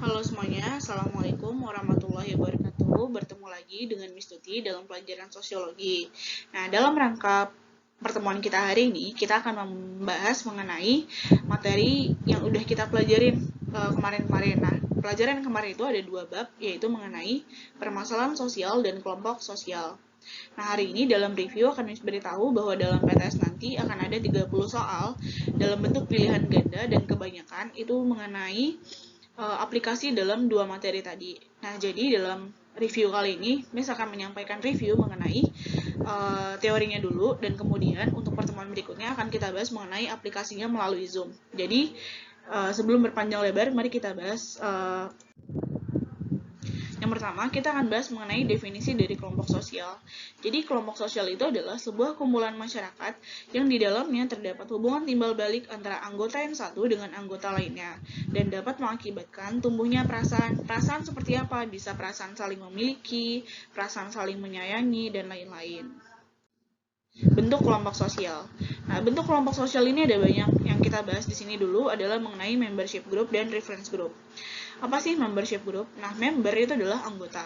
Halo semuanya, Assalamualaikum warahmatullahi wabarakatuh. Bertemu lagi dengan Miss Tuti dalam pelajaran sosiologi. Nah, dalam rangka pertemuan kita hari ini, kita akan membahas mengenai materi yang udah kita pelajarin kemarin-kemarin. Nah, pelajaran kemarin itu ada dua bab, yaitu mengenai permasalahan sosial dan kelompok sosial. Nah, hari ini dalam review akan Miss beritahu bahwa dalam PTS nanti akan ada 30 soal dalam bentuk pilihan ganda dan kebanyakan itu mengenai aplikasi dalam dua materi tadi. Nah, jadi dalam review kali ini, Miss akan menyampaikan review mengenai teorinya dulu, dan kemudian untuk pertemuan berikutnya akan kita bahas mengenai aplikasinya melalui Zoom. Jadi, sebelum berpanjang lebar, mari kita bahas yang pertama, kita akan bahas mengenai definisi dari kelompok sosial. Jadi, kelompok sosial itu adalah sebuah kumpulan masyarakat yang di dalamnya terdapat hubungan timbal balik antara anggota yang satu dengan anggota lainnya, dan dapat mengakibatkan tumbuhnya perasaan. Perasaan seperti apa? Bisa perasaan saling memiliki, perasaan saling menyayangi, dan lain-lain. Bentuk kelompok sosial. Nah, bentuk kelompok sosial ini ada banyak. Yang kita bahas di sini dulu adalah mengenai membership group dan reference group. Apa sih membership group? Nah, member itu adalah anggota.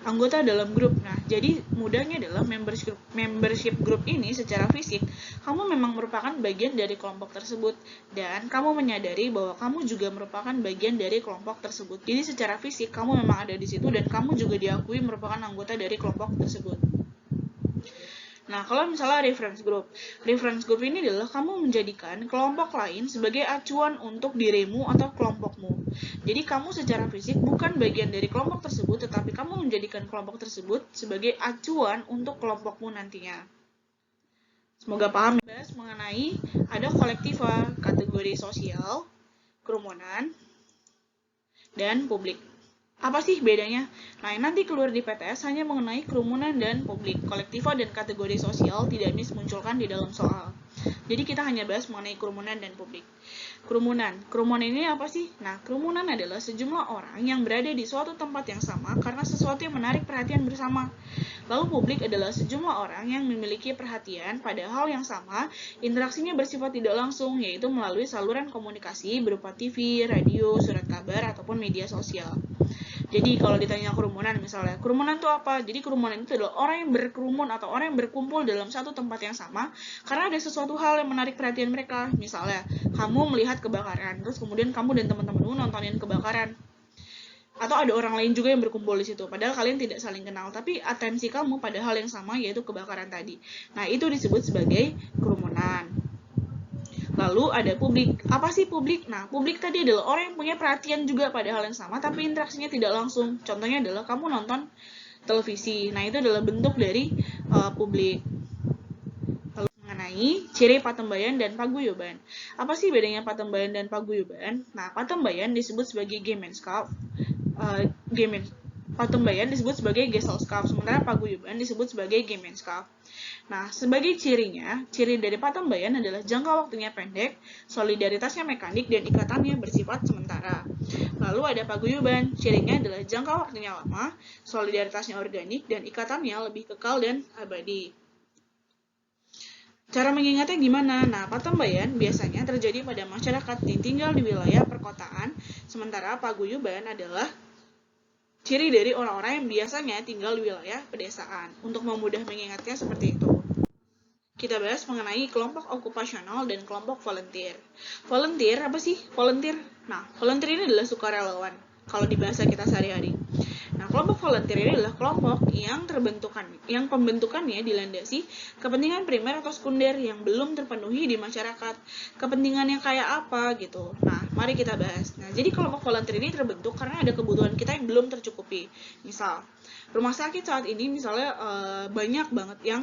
Anggota dalam grup. Nah, jadi mudahnya adalah membership group ini secara fisik, kamu memang merupakan bagian dari kelompok tersebut, dan kamu menyadari bahwa kamu juga merupakan bagian dari kelompok tersebut. Jadi secara fisik kamu memang ada di situ dan kamu juga diakui merupakan anggota dari kelompok tersebut. Nah, kalau misalnya reference group ini adalah kamu menjadikan kelompok lain sebagai acuan untuk dirimu atau kelompokmu. Jadi, kamu secara fisik bukan bagian dari kelompok tersebut, tetapi kamu menjadikan kelompok tersebut sebagai acuan untuk kelompokmu nantinya. Semoga paham. Bahas mengenai ada kolektiva, kategori sosial, kerumunan, dan publik. Apa sih bedanya? Nah, yang nanti keluar di PTS hanya mengenai kerumunan dan publik. Kolektiva dan kategori sosial tidak munculkan di dalam soal. Jadi kita hanya bahas mengenai kerumunan dan publik. Kerumunan ini apa sih? Nah, kerumunan adalah sejumlah orang yang berada di suatu tempat yang sama karena sesuatu yang menarik perhatian bersama. Lalu publik adalah sejumlah orang yang memiliki perhatian pada hal yang sama, interaksinya bersifat tidak langsung, yaitu melalui saluran komunikasi berupa TV, radio, surat kabar, ataupun media sosial. Jadi kalau ditanya kerumunan misalnya, kerumunan itu apa? Jadi kerumunan itu adalah orang yang berkerumun atau orang yang berkumpul dalam satu tempat yang sama karena ada sesuatu hal yang menarik perhatian mereka. Misalnya, kamu melihat kebakaran, terus kemudian kamu dan teman-temanmu nontonin kebakaran. Atau ada orang lain juga yang berkumpul di situ, padahal kalian tidak saling kenal, tapi atensi kamu pada hal yang sama, yaitu kebakaran tadi. Nah, itu disebut sebagai kerumunan. Lalu ada publik. Apa sih publik? Nah, publik tadi adalah orang yang punya perhatian juga pada hal yang sama, tapi interaksinya tidak langsung. Contohnya adalah kamu nonton televisi. Nah, itu adalah bentuk dari publik. Lalu mengenai ciri patembayan dan paguyuban. Apa sih bedanya patembayan dan paguyuban? Nah, patembayan disebut sebagai Gemeinschaft. Patembayan disebut sebagai Gesellschaft, sementara paguyuban disebut sebagai Gemeinschaft. Nah, sebagai cirinya, ciri dari patembayan adalah jangka waktunya pendek, solidaritasnya mekanik, dan ikatannya bersifat sementara. Lalu ada paguyuban, cirinya adalah jangka waktunya lama, solidaritasnya organik, dan ikatannya lebih kekal dan abadi. Cara mengingatnya gimana? Nah, patembayan biasanya terjadi pada masyarakat yang tinggal di wilayah perkotaan, sementara paguyuban adalah ciri dari orang-orang yang biasanya tinggal di wilayah pedesaan. Untuk memudah mengingatnya seperti itu. Kita bahas mengenai kelompok okupasional dan kelompok volunteer. Volunteer, apa sih volunteer? Nah, volunteer ini adalah sukarelawan, kalau di bahasa kita sehari-hari. Nah, kelompok volunteer ini adalah kelompok yang pembentukannya dilandasi kepentingan primer atau sekunder yang belum terpenuhi di masyarakat. Kepentingannya kayak apa gitu. Nah, mari kita bahas. Nah, jadi kelompok volunteer ini terbentuk karena ada kebutuhan kita yang belum tercukupi. Misal, rumah sakit saat ini misalnya banyak banget yang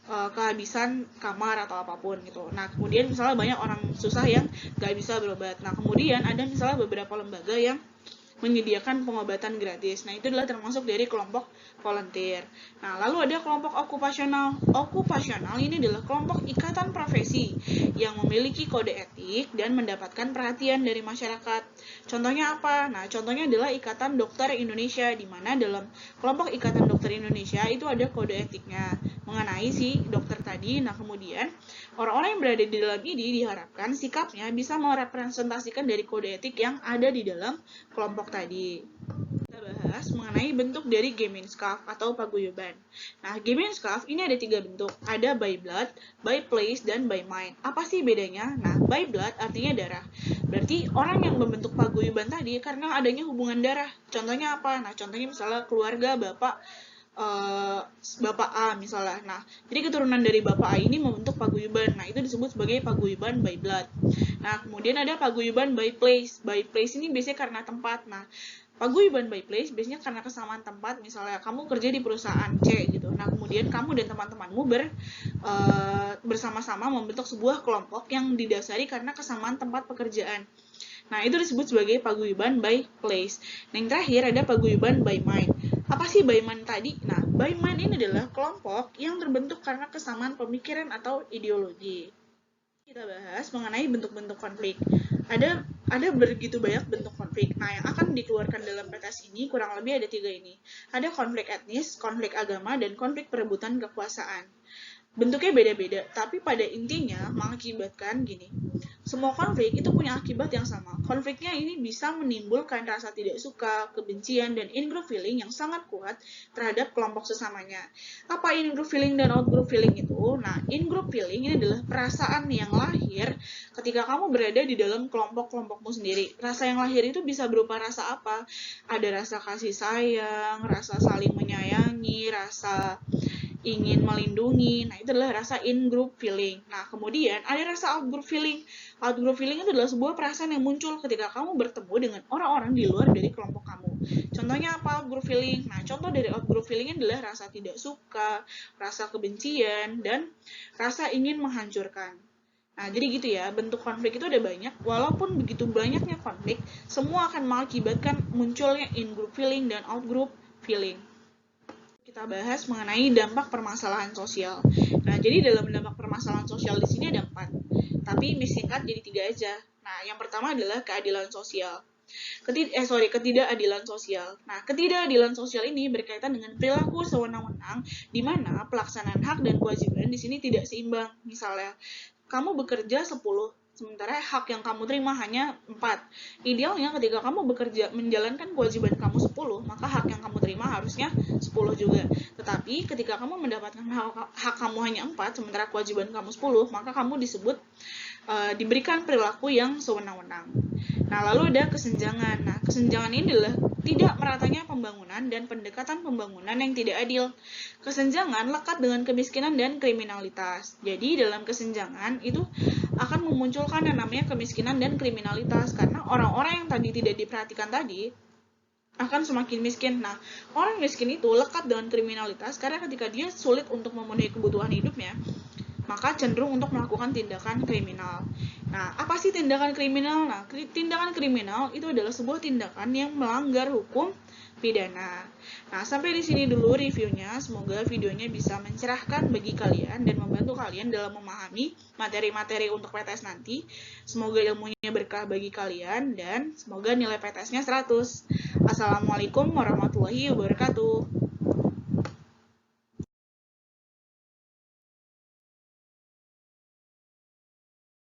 kehabisan kamar atau apapun gitu. Nah, kemudian misalnya banyak orang susah yang gak bisa berobat. Nah, kemudian ada misalnya beberapa lembaga yang menyediakan pengobatan gratis. Nah, itu adalah termasuk dari kelompok volunteer. Nah, lalu ada kelompok okupasional. Okupasional ini adalah kelompok ikatan profesi yang memiliki kode etik dan mendapatkan perhatian dari masyarakat. Contohnya apa? Nah, contohnya adalah Ikatan Dokter Indonesia, di mana dalam kelompok Ikatan Dokter Indonesia itu ada kode etiknya. mengenai si dokter tadi. Nah, kemudian orang-orang yang berada di dalam ini diharapkan sikapnya bisa merepresentasikan dari kode etik yang ada di dalam kelompok tadi. Kita bahas mengenai bentuk dari Gemeinschaft atau paguyuban. Nah, Gemeinschaft ini ada 3 bentuk. Ada by blood, by place, dan by mind. Apa sih bedanya? Nah, by blood artinya darah. Berarti orang yang membentuk paguyuban tadi karena adanya hubungan darah. Contohnya apa? Nah, contohnya misalnya keluarga Bapak A misalnya. Nah, jadi keturunan dari Bapak A ini membentuk paguyuban. Nah, itu disebut sebagai paguyuban by blood. Nah, kemudian ada paguyuban by place. By place ini biasanya karena tempat. Nah, paguyuban by place biasanya karena kesamaan tempat. Misalnya kamu kerja di perusahaan C gitu. Nah, kemudian kamu dan teman-temanmu bersama-sama membentuk sebuah kelompok yang didasari karena kesamaan tempat pekerjaan. Nah, itu disebut sebagai paguyuban by place. Nah, yang terakhir ada paguyuban by mind. Apa sih by mind tadi? Nah, by mind ini adalah kelompok yang terbentuk karena kesamaan pemikiran atau ideologi. Kita bahas mengenai bentuk-bentuk konflik. Ada begitu banyak bentuk konflik. Nah, yang akan dikeluarkan dalam PTS ini kurang lebih ada 3 ini. Ada konflik etnis, konflik agama, dan konflik perebutan kekuasaan. Bentuknya beda-beda, tapi pada intinya mengakibatkan gini. Semua konflik itu punya akibat yang sama. Konfliknya ini bisa menimbulkan rasa tidak suka, kebencian, dan in-group feeling yang sangat kuat terhadap kelompok sesamanya. Apa in-group feeling dan out-group feeling itu? Nah, in-group feeling ini adalah perasaan yang lahir ketika kamu berada di dalam kelompok-kelompokmu sendiri. Rasa yang lahir itu bisa berupa rasa apa? Ada rasa kasih sayang, rasa saling menyayangi, rasa ingin melindungi. Nah, itu adalah rasa in-group feeling. Nah, kemudian ada rasa out-group feeling. Out-group feeling itu adalah sebuah perasaan yang muncul ketika kamu bertemu dengan orang-orang di luar dari kelompok kamu. Contohnya apa out-group feeling? Nah, contoh dari out-group feeling adalah rasa tidak suka, rasa kebencian, dan rasa ingin menghancurkan. Nah, jadi gitu ya, bentuk konflik itu ada banyak. Walaupun begitu banyaknya konflik, semua akan mengakibatkan munculnya in-group feeling dan out-group feeling. Kita bahas mengenai dampak permasalahan sosial. Nah, jadi dalam dampak permasalahan sosial di sini ada 4, tapi singkat jadi 3 aja. Nah, yang pertama adalah keadilan sosial. Ketidakadilan sosial. Nah, ketidakadilan sosial ini berkaitan dengan perilaku sewenang-wenang di mana pelaksanaan hak dan kewajiban di sini tidak seimbang. Misalnya, kamu bekerja 10, sementara hak yang kamu terima hanya 4. Idealnya ketika kamu bekerja menjalankan kewajiban kamu 10, maka hak yang kamu terima harusnya 10 juga. Tetapi ketika kamu mendapatkan hak kamu hanya 4, sementara kewajiban kamu 10, maka kamu disebut diberikan perilaku yang sewenang-wenang. Nah, lalu ada kesenjangan. Nah, kesenjangan ini adalah tidak meratanya pembangunan dan pendekatan pembangunan yang tidak adil. Kesenjangan lekat dengan kemiskinan dan kriminalitas. Jadi, dalam kesenjangan itu akan memunculkan yang namanya kemiskinan dan kriminalitas. Karena orang-orang yang tadi tidak diperhatikan tadi akan semakin miskin. Nah, orang miskin itu lekat dengan kriminalitas karena ketika dia sulit untuk memenuhi kebutuhan hidupnya, maka cenderung untuk melakukan tindakan kriminal. Nah, apa sih tindakan kriminal? Nah, tindakan kriminal itu adalah sebuah tindakan yang melanggar hukum pidana. Nah, sampai di sini dulu reviewnya. Semoga videonya bisa mencerahkan bagi kalian dan membantu kalian dalam memahami materi-materi untuk PTS nanti. Semoga ilmunya berkah bagi kalian dan semoga nilai PTS-nya 100. Assalamualaikum warahmatullahi wabarakatuh.